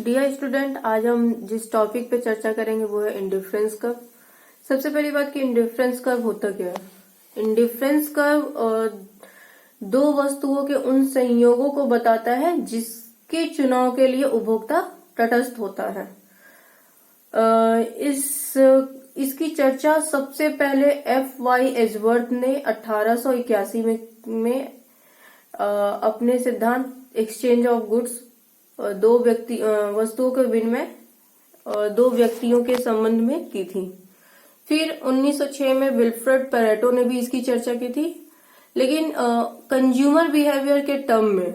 Dear student, आज हम जिस टॉपिक पे चर्चा करेंगे वो है इंडिफरेंस कर्व। सबसे पहली बात कि इंडिफरेंस कर्व होता क्या है। इंडिफरेंस कर्व दो वस्तुओं के उन संयोगों को बताता है जिसके चुनाव के लिए उपभोक्ता तटस्थ होता है। इसकी चर्चा सबसे पहले F.Y. एजवर्थ ने 1881 में अपने सिद्धांत एक्सचेंज ऑफ गुड्स वस्तुओं के विनिमय दो व्यक्तियों के संबंध में की थी। फिर 1906 में विल्फ्रेड पेरेटो ने भी इसकी चर्चा की थी, लेकिन कंज्यूमर बिहेवियर के टर्म में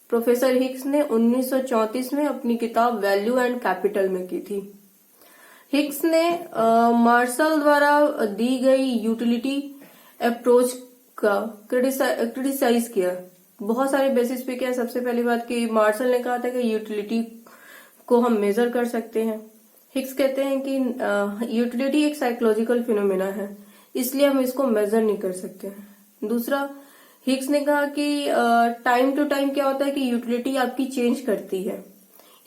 प्रोफेसर हिक्स ने 1934 में अपनी किताब वैल्यू एंड कैपिटल में की थी। हिक्स ने मार्शल द्वारा दी गई यूटिलिटी अप्रोच का क्रिटिसाइज किया, बहुत सारे बेसिस पे किया। सबसे पहली बात कि मार्शल ने कहा था कि यूटिलिटी को हम मेजर कर सकते हैं। हिक्स कहते हैं कि यूटिलिटी एक साइकोलॉजिकल फिनोमेना है, इसलिए हम इसको मेजर नहीं कर सकते। दूसरा, हिक्स ने कहा कि टाइम टू टाइम क्या होता है कि यूटिलिटी आपकी चेंज करती है,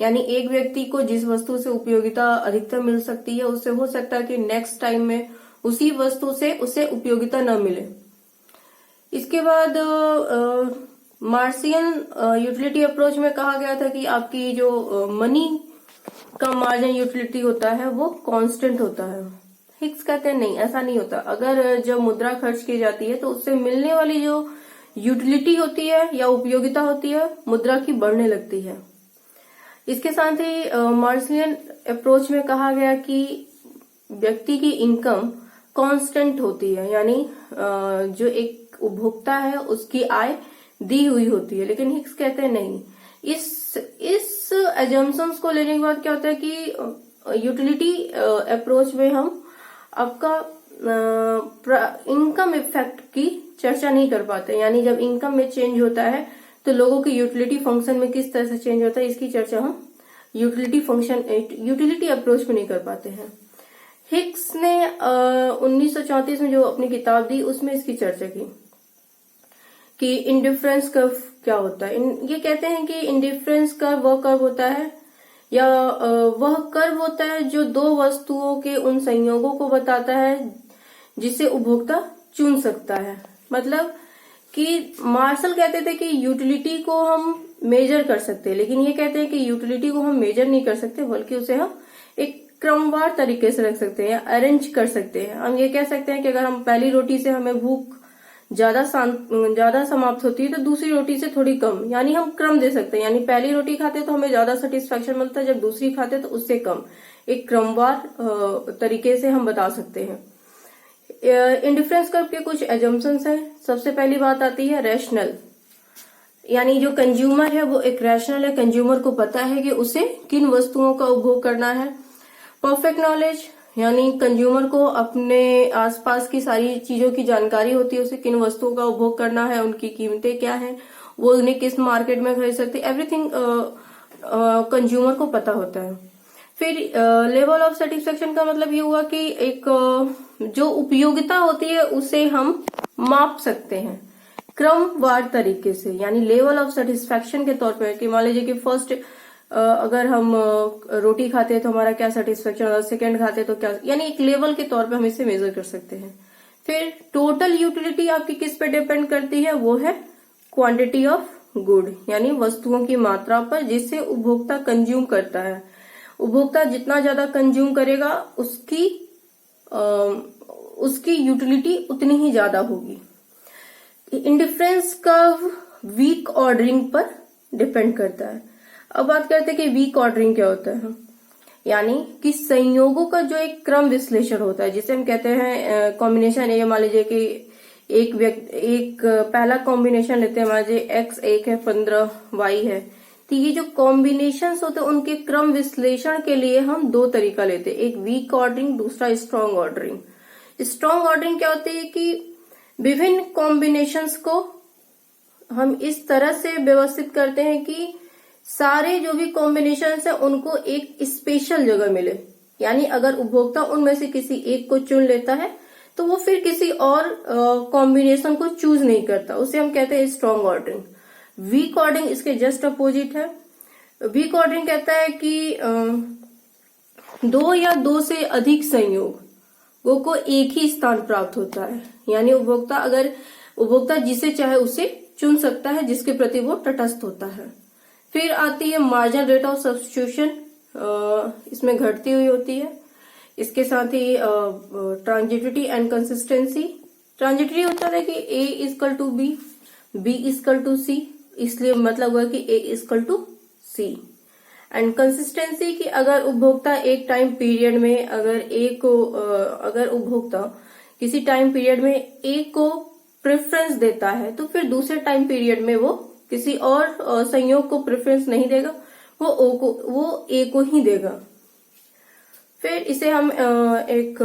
यानी एक व्यक्ति को जिस वस्तु से उपयोगिता अधिकतम मिल सकती है उससे हो सकता है कि नेक्स्ट टाइम में उसी वस्तु से उसे उपयोगिता न मिले। इसके बाद मार्शियन यूटिलिटी अप्रोच में कहा गया था कि आपकी जो मनी का मार्जिन यूटिलिटी होता है वो कांस्टेंट होता है। हिक्स कहते हैं नहीं, ऐसा नहीं होता। अगर जब मुद्रा खर्च की जाती है तो उससे मिलने वाली जो यूटिलिटी होती है या उपयोगिता होती है मुद्रा की बढ़ने लगती है। इसके साथ ही मार्शियन अप्रोच में कहा गया कि व्यक्ति की इनकम कांस्टेंट होती है, यानी जो एक उपभोक्ता है उसकी आय दी हुई होती है। लेकिन हिक्स कहते हैं नहीं, इस एजम्पशंस को लेने के बाद क्या होता है कि यूटिलिटी अप्रोच में हम आपका इनकम इफेक्ट की चर्चा नहीं कर पाते, यानी जब इनकम में चेंज होता है तो लोगों की यूटिलिटी फंक्शन में किस तरह से चेंज होता है, इसकी चर्चा हम यूटिलिटी अप्रोच में नहीं कर पाते हैं। हिक्स ने 1934 में जो अपनी किताब दी उसमें इसकी चर्चा की कि इंडिफरेंस कर्व क्या होता है। ये कहते हैं कि इंडिफरेंस कर्व वह कर्व होता है या वह कर्व होता है जो दो वस्तुओं के उन संयोगों को बताता है जिसे उपभोक्ता चुन सकता है। मतलब कि मार्शल कहते थे कि यूटिलिटी को हम मेजर कर सकते हैं, लेकिन ये कहते हैं कि यूटिलिटी को हम मेजर नहीं कर सकते, बल्कि उसे हम एक क्रमवार तरीके से रख सकते हैं, अरेंज कर सकते हैं। हम ये कह सकते हैं कि अगर हम पहली रोटी से हमें भूख ज्यादा समाप्त होती है तो दूसरी रोटी से थोड़ी कम, यानी हम क्रम दे सकते हैं। यानी पहली रोटी खाते तो हमें ज्यादा सेटिस्फेक्शन मिलता है, जब दूसरी खाते तो उससे कम, एक क्रमवार तरीके से हम बता सकते हैं। इंडिफरेंस कर्व के कुछ एजम्पशंस हैं। सबसे पहली बात आती है रैशनल, यानी जो कंज्यूमर है वो एक रैशनल है, कंज्यूमर को पता है कि उसे किन वस्तुओं का उपभोग करना है। परफेक्ट नॉलेज, यानी कंज्यूमर को अपने आसपास की सारी चीजों की जानकारी होती है, उसे किन वस्तुओं का उपभोग करना है, उनकी कीमतें क्या हैं, वो उन्हें किस मार्केट में खरीद सकते, एवरीथिंग कंज्यूमर को पता होता है। फिर लेवल ऑफ सेटिस्फेक्शन का मतलब ये हुआ कि एक जो उपयोगिता होती है उसे हम माप सकते हैं क्रमवार तरीके से, यानी लेवल ऑफ सेटिस्फेक्शन के तौर पर कि मान लीजिए कि फर्स्ट अगर हम रोटी खाते हैं तो हमारा क्या सेटिस्फेक्शन, और सेकंड खाते हैं तो क्या, यानी एक लेवल के तौर पे हम इसे मेजर कर सकते हैं। फिर टोटल यूटिलिटी आपकी किस पे डिपेंड करती है, वो है क्वांटिटी ऑफ गुड, यानी वस्तुओं की मात्रा पर जिससे उपभोक्ता कंज्यूम करता है। उपभोक्ता जितना ज्यादा कंज्यूम करेगा उसकी यूटिलिटी उतनी ही ज्यादा होगी। इंडिफरेंस कर्व वीक ऑर्डरिंग पर डिपेंड करता है। अब बात करते हैं कि वीक ऑर्डरिंग क्या होता है, यानी कि संयोगों का जो एक क्रम विश्लेषण होता है, जिसे हम कहते हैं कॉम्बिनेशन। ये मान लीजिए कि एक पहला कॉम्बिनेशन लेते हैं, मान लीजिए x 1 है 15 y है, तो ये जो कॉम्बिनेशन होते हैं उनके क्रम विश्लेषण के लिए हम दो तरीका लेते हैं, एक वीक ऑर्डरिंग, दूसरा स्ट्रॉन्ग ऑर्डरिंग। स्ट्रॉन्ग ऑर्डरिंग क्या होती है कि विभिन्न कॉम्बिनेशंस को हम इस तरह से व्यवस्थित करते हैं कि सारे जो भी कॉम्बिनेशन है उनको एक स्पेशल जगह मिले, यानी अगर उपभोक्ता उनमें से किसी एक को चुन लेता है तो वो फिर किसी और कॉम्बिनेशन को चूज नहीं करता, उसे हम कहते हैं स्ट्रॉन्ग ऑर्डरिंग। वीक ऑर्डरिंग इसके जस्ट अपोजिट है। वीक ऑर्डरिंग कहता है कि दो या दो से अधिक संयोगों को एक ही स्थान प्राप्त होता है, यानी उपभोक्ता जिसे चाहे उसे चुन सकता है, जिसके प्रति वो तटस्थ होता है। फिर आती है मार्जिनल रेट ऑफ सब्स्टिट्यूशन, इसमें घटती हुई होती है। इसके साथ ही ट्रांजिटिविटी एंड कंसिस्टेंसी। ट्रांजिटरी होता है कि A equal to B, B equal to C, इसलिए मतलब हुआ कि A equal to C। And consistency की अगर उपभोक्ता एक टाइम पीरियड में अगर उपभोक्ता किसी टाइम पीरियड में A को प्रेफरेंस देता है तो फिर दूसरे टाइम पीरियड में वो किसी और संयोग को प्रेफरेंस नहीं देगा, वो A को ही देगा। फिर इसे हम एक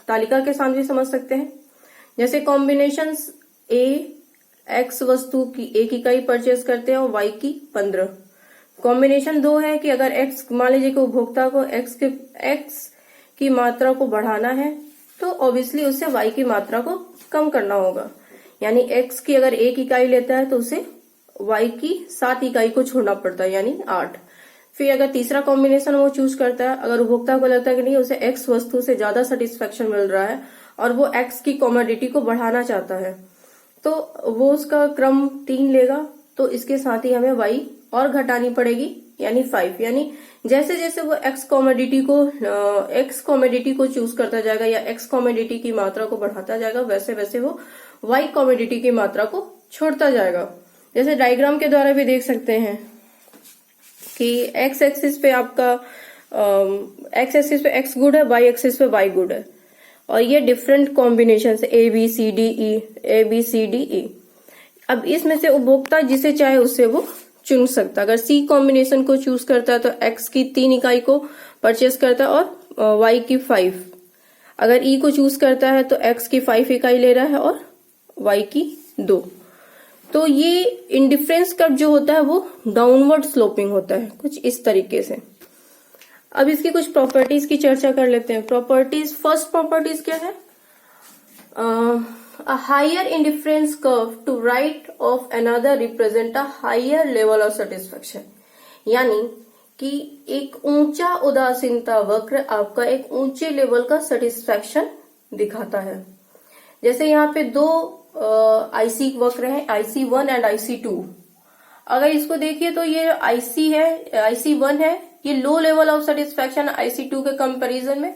तालिका के साथ भी समझ सकते हैं, जैसे कॉम्बिनेशंस A X वस्तु की 1 इकाई परचेज करते हैं और Y की 15। कॉम्बिनेशन 2 है कि अगर X, मान लीजिए कि उपभोक्ता को X की मात्रा को बढ़ाना है तो ऑब्वियसली उसे Y की मात्रा को कम करना होगा, यानी X की अगर 1 इकाई लेता है तो उसे Y की 7 इकाई को छोड़ना पड़ता है, यानी 8। फिर अगर तीसरा कॉम्बिनेशन वो चूज करता है, अगर उपभोक्ता को लगता है कि नहीं उसे X वस्तु से ज्यादा सेटिस्फेक्शन मिल रहा है और वो X की कमोडिटी को बढ़ाना चाहता है, तो वो उसका क्रम 3 लेगा। तो इसके साथ ही हमें Y और घटानी पड़ेगी, यानी 5। यानी जैसे जैसे वो X कमोडिटी को चूज करता जाएगा या X कमोडिटी की मात्रा को बढ़ाता जाएगा, वैसे वैसे वो Y कमोडिटी की मात्रा को छोड़ता जाएगा। जैसे डायग्राम के द्वारा भी देख सकते हैं कि X एक्सिस पे आपका X एक्सिस पे X गुड है, Y एक्सिस पे Y गुड है, और ये डिफरेंट कॉम्बिनेशन है A B C D E। अब इसमें से उपभोक्ता जिसे चाहे उससे वो चुन सकता है। अगर C कॉम्बिनेशन को चूज करता है तो X की 3 इकाई को परचेस करता है और Y की 5। अगर E को चूज करता है तो X की 5 इकाई ले रहा है और Y की 2। तो ये इंडिफरेंस कर्व जो होता है वो डाउनवर्ड स्लोपिंग होता है, कुछ इस तरीके से। अब इसकी कुछ प्रॉपर्टीज की चर्चा कर लेते हैं। प्रॉपर्टीज, फर्स्ट प्रॉपर्टीज क्या है? A higher indifference curve to right of another represent a higher level of satisfaction। यानी कि एक ऊंचा उदासीनता वक्र आपका एक ऊंचे लेवल का सेटिस्फैक्शन दिखाता है। जैसे यहाँ पे दो IC वक्र है, IC1 एंड IC2। अगर इसको देखिए तो ये IC1 है, ये low level of satisfaction IC2 के कंपैरिजन में।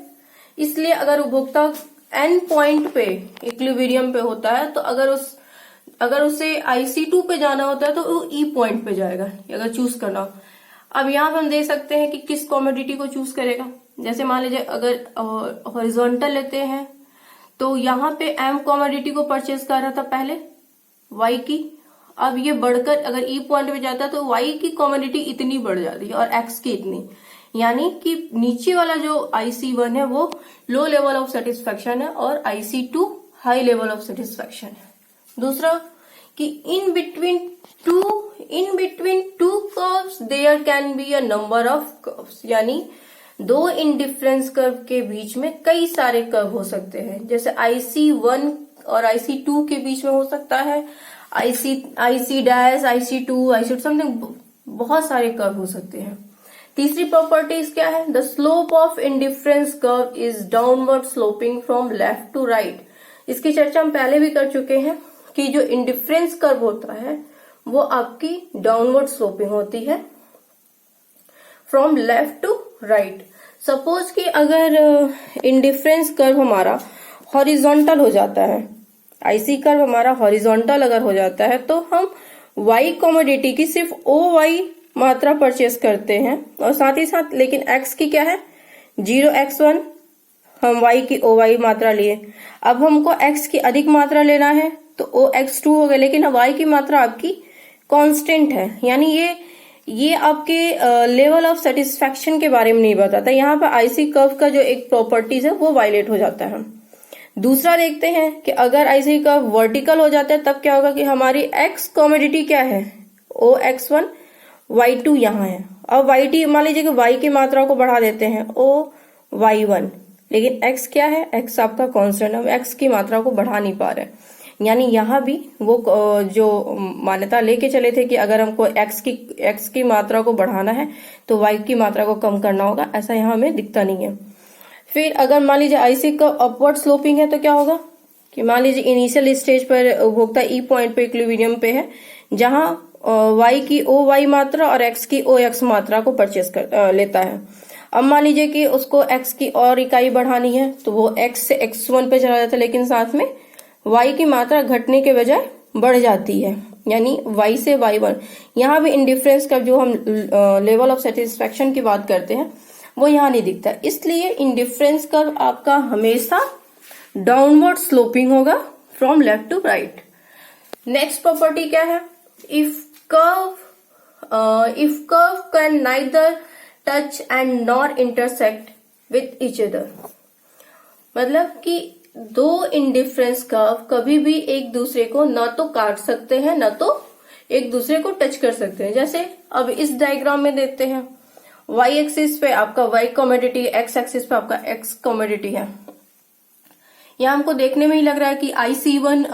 इसलिए अगर उपभोक्ता एंड पॉइंट पे इक्विलिब्रियम पे होता है तो अगर उसे IC2 पे जाना होता है तो वो E पॉइंट पे जाएगा, अगर चूज करना हो। अब यहाँ पे हम देख सकते हैं कि किस कमोडिटी को चूज करेगा। जैसे मान लीजिए अगर हॉरिजॉन्टल लेते हैं तो यहाँ पे M कमोडिटी को परचेज कर रहा था पहले Y की। अब ये बढ़कर अगर E पॉइंट पे जाता है तो Y की कमोडिटी इतनी बढ़ जाती है और X की इतनी, यानी कि नीचे वाला जो IC1 है वो लो लेवल ऑफ सेटिस्फैक्शन है और IC2 high level of satisfaction है। दूसरा कि in between two curves there can be a number of curves, यानी दो इंडिफरेंस कर्व के बीच में कई सारे कर्व हो सकते हैं। जैसे IC1 और IC2 के बीच में हो सकता है, IC डैश, IC2 समथिंग, बहुत सारे कर्व हो सकते हैं। तीसरी प्रॉपर्टीज क्या है? The slope of indifference curve is downward sloping from left to right. इसकी चर्चा हम पहले भी कर चुके हैं कि जो इंडिफरेंस कर्व होता है वो आपकी डाउनवर्ड स्लोपिंग होती है from left to right. Suppose कि अगर इंडिफरेंस कर्व हमारा हॉरिजॉन्टल हो जाता है, IC कर्व हमारा हॉरिजॉन्टल अगर हो जाता है तो हम Y कमोडिटी की सिर्फ OY मात्रा परचेस करते हैं और साथ ही साथ, लेकिन X की क्या है 0x1, हम Y की OY मात्रा लिए। अब हमको X की अधिक मात्रा लेना है तो OX2 हो गया, लेकिन Y की मात्रा आपकी कांस्टेंट है, यानी ये आपके लेवल ऑफ सेटिस्फैक्शन के बारे में नहीं बताता। यहाँ पर IC कर्व का जो एक प्रॉपर्टीज है वो वायलेट हो जाता है। दूसरा देखते हैं कि अगर IC कर्व वर्टिकल हो जाता है तब क्या होगा कि हमारी X कमोडिटी क्या है OX1, Y2 यहाँ है। अब YT, मान लीजिए कि Y की मात्रा को बढ़ा देते हैं OY1, लेकिन X क्या है, X आपका कांस्टेंट, हम X की मात्रा को बढ़ा नहीं पा रहे। यानी यहाँ भी वो जो मान्यता लेके चले थे कि अगर हमको एक्स की मात्रा को बढ़ाना है तो वाई की मात्रा को कम करना होगा, ऐसा यहाँ हमें दिखता नहीं है। फिर अगर मान लीजिए आईसी का अपवर्ड स्लोपिंग है तो क्या होगा कि मान लीजिए इनिशियल स्टेज पर उपभोक्ता ई पॉइंट पे इक्विलिब्रियम पे है, जहां वाई की ओ वाई मात्रा और एक्स की ओ एक्स मात्रा को परचेस लेता है। अब मान लीजिए कि उसको एक्स की और इकाई बढ़ानी है तो वो एक्स से x1 पे चला जाता है, लेकिन साथ में y की मात्रा घटने के बजाय बढ़ जाती है, यानी y से y1। यहाँ भी इंडिफरेंस का जो हम लेवल ऑफ सेटिस्फेक्शन की बात करते हैं वो यहाँ नहीं दिखता, इसलिए इंडिफरेंस कर्व आपका हमेशा डाउनवर्ड स्लोपिंग होगा from left to right. Next property क्या है, if curve can neither touch and nor intersect with each other, मतलब कि दो इंडिफरेंस कर्व कभी भी एक दूसरे को न तो काट सकते हैं न तो एक दूसरे को टच कर सकते हैं। जैसे अब इस डायग्राम में देखते हैं, वाई एक्सिस पे आपका वाई कमोडिटी, एक्स एक्सिस पे आपका एक्स कमोडिटी है। यहाँ हमको देखने में ही लग रहा है कि IC1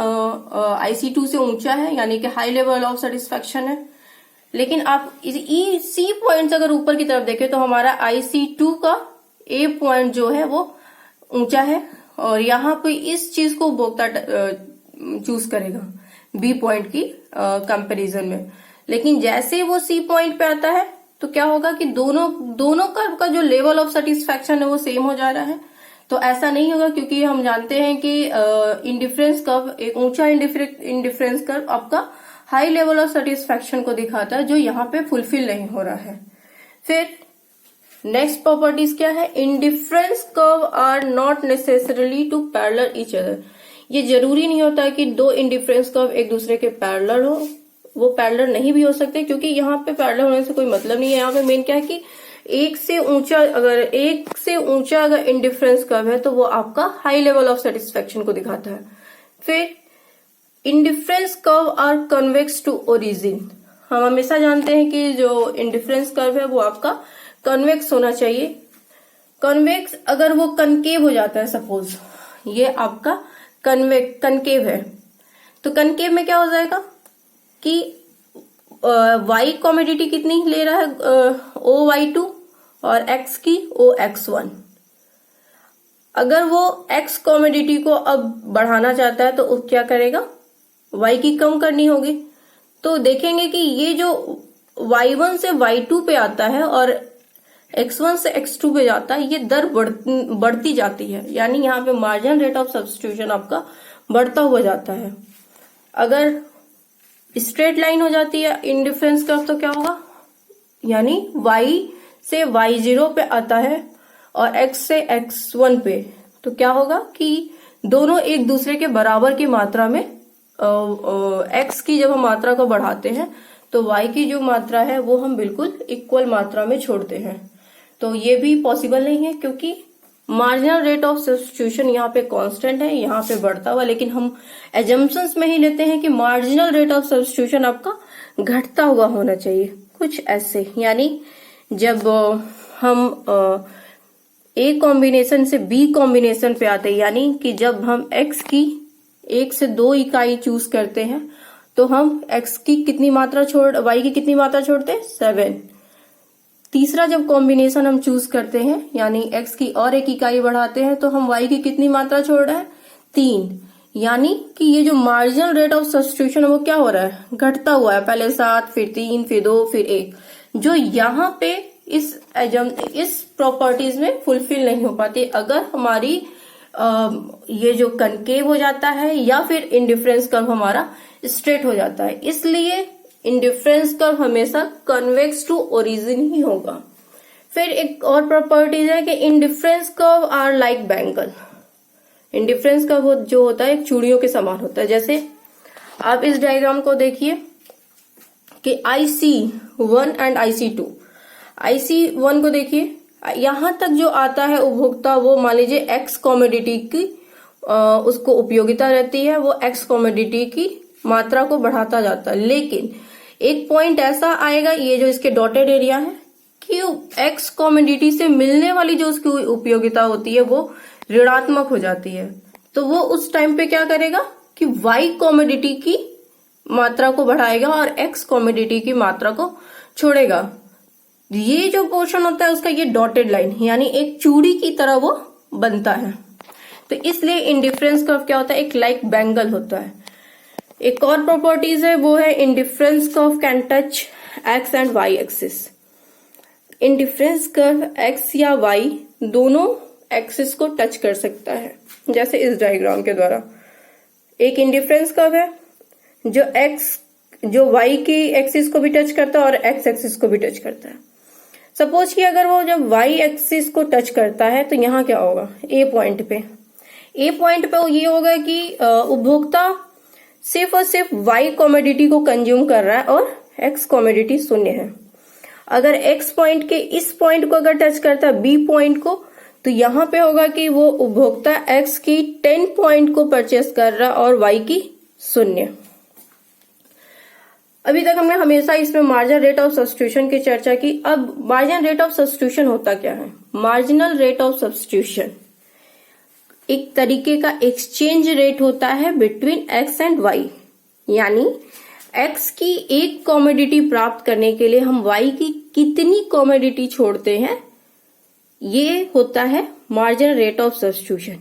IC2 से ऊंचा है, यानी कि हाई लेवल ऑफ सेटिस्फेक्शन है। लेकिन आप सी पॉइंट्स अगर ऊपर की तरफ देखें तो हमारा IC2 का ए पॉइंट जो है वो ऊंचा है, और यहाँ पे इस चीज को उपभोक्ता चूज करेगा बी पॉइंट की कंपैरिजन में। लेकिन जैसे वो सी पॉइंट पे आता है तो क्या होगा कि दोनों कर्व का जो लेवल ऑफ सेटिस्फेक्शन है वो सेम हो जा रहा है। तो ऐसा नहीं होगा, क्योंकि हम जानते हैं कि इंडिफरेंस कर्व, एक ऊंचा इंडिफरेंस कर्व आपका हाई लेवल ऑफ सेटिस्फेक्शन को दिखाता है, जो यहाँ पे फुलफिल नहीं हो रहा है। फिर नेक्स्ट प्रॉपर्टीज क्या है, indifference curve are not necessarily to parallel each other. ये जरूरी नहीं होता है कि दो इंडिफरेंस कर्व एक दूसरे के पैरेलल हो, वो पैरेलल नहीं भी हो सकते, क्योंकि यहाँ पे पैरेलल होने से कोई मतलब नहीं है। यहाँ पे मेन क्या है कि एक से ऊंचा अगर इंडिफरेंस कर्व है तो वो आपका हाई लेवल ऑफ सेटिस्फेक्शन को दिखाता है। फिर indifference curve are convex to origin. हम हमेशा जानते हैं कि जो इंडिफरेंस कर्व है वो आपका कन्वेक्स होना चाहिए। कन्वेक्स अगर वो कनकेव हो जाता है, सपोज ये आपका कनकेव है, तो कनकेव में क्या हो जाएगा कि वाई कमोडिटी कितनी ले रहा है, OY2, और एक्स की OX1। अगर वो एक्स कमोडिटी को अब बढ़ाना चाहता है तो वो क्या करेगा, वाई की कम करनी होगी। तो देखेंगे कि ये जो Y1 से Y2 पे आता है और X1 से X2 पे जाता है, ये दर बढ़ती जाती है, यानी यहाँ पे मार्जिनल रेट ऑफ सब्स्टिट्यूशन आपका बढ़ता हुआ जाता है। अगर स्ट्रेट लाइन हो जाती है इंडिफरेंस कर्व तो क्या होगा, यानी Y से Y0 पे आता है और X से X1 पे, तो क्या होगा कि दोनों एक दूसरे के बराबर की मात्रा में X की जब हम मात्रा को बढ़ाते हैं तो Y की जो मात्रा है वो हम बिल्कुल इक्वल मात्रा में छोड़ते हैं। तो ये भी पॉसिबल नहीं है, क्योंकि मार्जिनल रेट ऑफ सब्स्टिट्यूशन यहाँ पे कांस्टेंट है, यहाँ पे बढ़ता हुआ, लेकिन हम एजम्पशंस में ही लेते हैं कि मार्जिनल रेट ऑफ सब्स्टिट्यूशन आपका घटता हुआ होना चाहिए, कुछ ऐसे। यानी जब हम ए कॉम्बिनेशन से बी कॉम्बिनेशन पे आते हैं, यानी कि जब हम एक्स की 1 से 2 इकाई चूज करते हैं तो हम एक्स की कितनी मात्रा वाई की कितनी मात्रा छोड़ते हैं, 7। तीसरा जब कॉम्बिनेशन हम चूज करते हैं, यानी एक्स की और 1 इकाई बढ़ाते हैं, तो हम वाई की कितनी मात्रा छोड़ रहे हैं, 3। यानी कि ये जो मार्जिनल रेट ऑफ सब्स्टिट्यूशन है वो क्या हो रहा है, घटता हुआ है, पहले 7, फिर 3, फिर 2, फिर 1, जो यहाँ पे इस प्रॉपर्टीज में फुलफिल नहीं हो पाती अगर हमारी ये जो कनकेव हो जाता है या फिर इंडिफरेंस कर्व हमारा स्ट्रेट हो जाता है। इसलिए इंडिफरेंस कर्व हमेशा कन्वेक्स टू ओरिजिन ही होगा। फिर एक और प्रॉपर्टीज है कि indifference curve are like bangle. Indifference curve जो होता है एक चूड़ियों के समान होता है। जैसे आप इस डायग्राम को देखिए कि IC1 एंड IC2। IC1 को देखिए, यहां तक जो आता है उपभोक्ता वो मान लीजिए एक्स कमोडिटी की उसको उपयोगिता रहती है, वो एक्स कमोडिटी की मात्रा को बढ़ाता जाता है। लेकिन एक पॉइंट ऐसा आएगा, ये जो इसके डॉटेड एरिया है, कि एक्स कमोडिटी से मिलने वाली जो उसकी उपयोगिता होती है वो ऋणात्मक हो जाती है। तो वो उस टाइम पे क्या करेगा कि y कमोडिटी की मात्रा को बढ़ाएगा और x कमोडिटी की मात्रा को छोड़ेगा। ये जो पोर्शन होता है उसका ये डॉटेड लाइन यानी एक चूड़ी की तरह वो बनता है। तो इसलिए इंडिफरेंस कर्व क्या होता है, एक लाइक बैंगल होता है। एक और प्रॉपर्टीज है वो है indifference curve can touch x and y axis. Indifference curve x या y दोनों एक्सिस को टच कर सकता है, जैसे इस डायग्राम के द्वारा। एक इंडिफरेंस कर्व है जो y की एक्सिस को भी टच करता है और x एक्सिस को भी टच करता है। सपोज कि अगर वो जब y एक्सिस को टच करता है तो यहाँ क्या होगा, a पॉइंट पे ये होगा कि उपभोक्ता सिर्फ और सिर्फ y कमोडिटी को कंज्यूम कर रहा है और x कमोडिटी शून्य है। अगर x पॉइंट के इस पॉइंट को अगर टच करता है b पॉइंट को, तो यहाँ पे होगा कि वो उपभोक्ता x की 10 पॉइंट को परचेस कर रहा है और y की शून्य। अभी तक हमने हमेशा इसमें मार्जिनल रेट ऑफ सब्स्टिट्यूशन की चर्चा की। अब मार्जिनल रेट ऑफ सब्स्टिट्यूशन होता क्या है? मार्जिनल रेट ऑफ सब्स्टिट्यूशन एक तरीके का एक्सचेंज रेट होता है बिटवीन x एंड y, यानी x की एक कमोडिटी प्राप्त करने के लिए हम y की कितनी कमोडिटी छोड़ते हैं, ये होता है मार्जिनल रेट ऑफ सब्स्टिट्यूशन।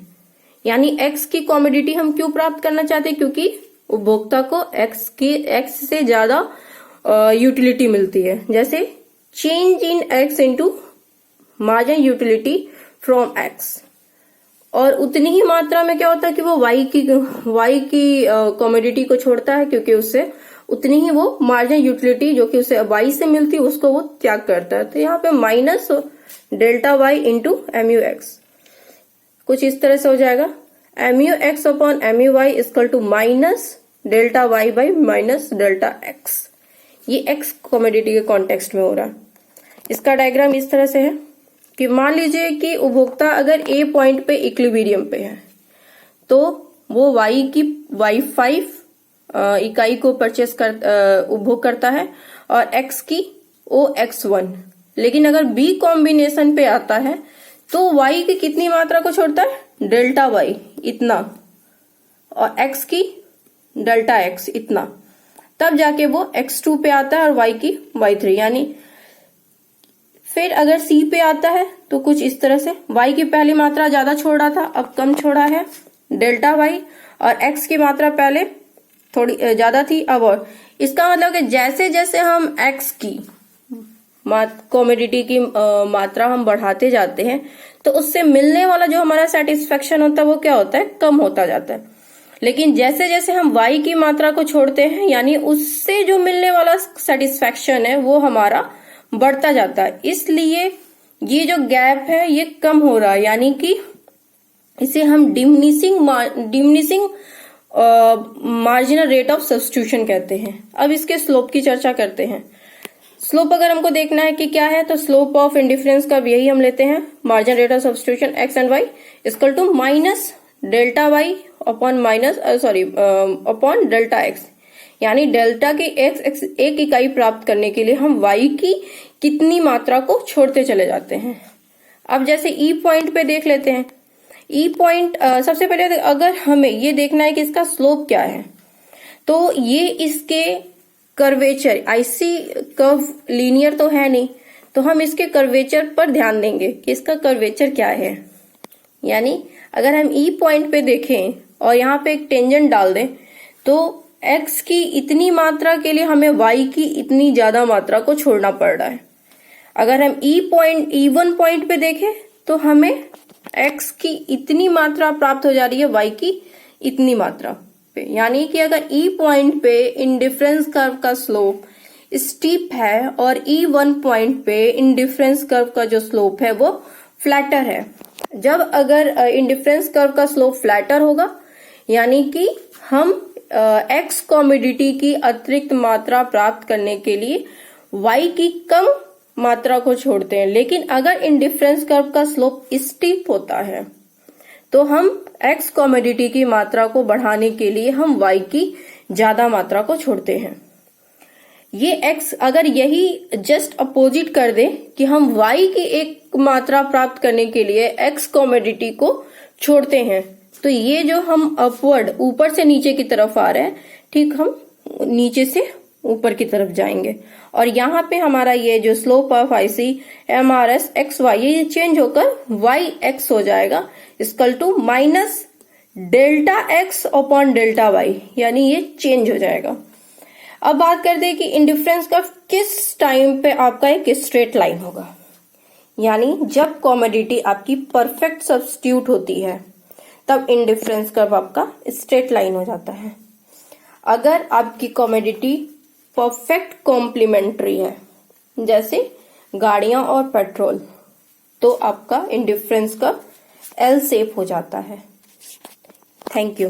यानी x की कमोडिटी हम क्यों प्राप्त करना चाहते हैं? क्योंकि उपभोक्ता को x से ज्यादा यूटिलिटी मिलती है। जैसे change in x into margin utility from x, और उतनी ही मात्रा में क्या होता है कि वो y की कमोडिटी को छोड़ता है, क्योंकि उससे उतनी ही वो मार्जिन यूटिलिटी जो कि उसे y से मिलती है उसको वो त्याग करता है। तो यहाँ पे minus delta y into mu x कुछ इस तरह से हो जाएगा। mu x upon mu y equal to minus delta y by minus delta x। ये x कमोडिटी के कॉन्टेक्स्ट में हो रहा है। इसका डायग्राम इस तरह से है कि मान लीजिए कि उपभोक्ता अगर a पॉइंट पे इक्विलिब्रियम पे है तो वो y5 इकाई को उपभोग करता है और x की OX1। लेकिन अगर b कॉम्बिनेशन पे आता है तो y की कितनी मात्रा को छोड़ता है, डेल्टा y इतना, और x की डेल्टा x इतना, तब जाके वो x2 पे आता है और y की y3। यानी फिर अगर c पे आता है तो कुछ इस तरह से, y की पहली मात्रा ज्यादा छोड़ा था अब कम छोड़ा है डेल्टा y, और x की मात्रा पहले थोड़ी ज्यादा थी अब और। इसका मतलब कि जैसे जैसे हम x की कमोडिटी की मात्रा हम बढ़ाते जाते हैं तो उससे मिलने वाला जो हमारा सेटिस्फेक्शन होता है वो क्या होता है, कम होता जाता है। लेकिन जैसे जैसे हम y की मात्रा को छोड़ते हैं यानी उससे जो मिलने वाला सेटिस्फेक्शन है वो हमारा बढ़ता जाता है। इसलिए ये जो गैप है ये कम हो रहा है, यानी कि इसे हम diminishing marginal rate of substitution कहते हैं। अब इसके स्लोप की चर्चा करते हैं। स्लोप अगर हमको देखना है कि क्या है तो स्लोप ऑफ इंडिफरेंस का यही हम लेते हैं, marginal rate of substitution x and y equal to minus delta y upon upon delta x। यानी डेल्टा की x एक इकाई प्राप्त करने के लिए हम y की कितनी मात्रा को छोड़ते चले जाते हैं। अब जैसे E पॉइंट पे देख लेते हैं। E पॉइंट सबसे पहले अगर हमें ये देखना है कि इसका स्लोप क्या है तो ये इसके कर्वेचर, आईसी कर्व लीनियर तो है नहीं, तो हम इसके कर्वेचर पर ध्यान देंगे कि इसका कर्वेचर क्या है। यानी अगर हम ई पॉइंट पे देखें और यहाँ पे एक टेंजेंट डाल दें तो x की इतनी मात्रा के लिए हमें y की इतनी ज्यादा मात्रा को छोड़ना पड़ रहा है। अगर हम E1 पॉइंट पे देखें तो हमें x की इतनी मात्रा प्राप्त हो जा रही है y की इतनी मात्रा पे। यानी कि अगर E पॉइंट पे इंडिफरेंस कर्व का स्लोप स्टीप है और E1 पॉइंट पे इंडिफरेंस कर्व का जो स्लोप है वो फ्लैटर है। जब अगर इंडिफरेंस कर्व का स्लोप फ्लैटर होगा यानी कि हम x कमोडिटी की अतिरिक्त मात्रा प्राप्त करने के लिए y की कम मात्रा को छोड़ते हैं। लेकिन अगर इंडिफरेंस कर्व का स्लोप स्टीप होता है तो हम x कमोडिटी की मात्रा को बढ़ाने के लिए हम y की ज्यादा मात्रा को छोड़ते हैं। ये x अगर यही जस्ट अपोजिट कर दे कि हम y की एक मात्रा प्राप्त करने के लिए x कमोडिटी को छोड़ते हैं तो ये जो हम अपवर्ड ऊपर से नीचे की तरफ आ रहे हैं, ठीक, हम नीचे से ऊपर की तरफ जाएंगे और यहाँ पे हमारा ये जो स्लोप ऑफ ICMRS XY ये चेंज होकर YX हो जाएगा, equal to minus delta x upon delta y, यानी ये चेंज हो जाएगा। अब बात करते हैं कि इंडिफरेंस कर्व किस टाइम पे आपका एक स्ट्रेट लाइन होगा, यानी जब कॉमोडिटी आपकी परफेक्ट सब्स्टिट्यूट होती है तब इंडिफरेंस कर्व आपका स्ट्रेट लाइन हो जाता है। अगर आपकी कॉमोडिटी परफेक्ट कॉम्प्लीमेंट्री है, जैसे गाड़ियां और पेट्रोल, तो आपका इंडिफरेंस कर्व एल शेप हो जाता है। Thank you.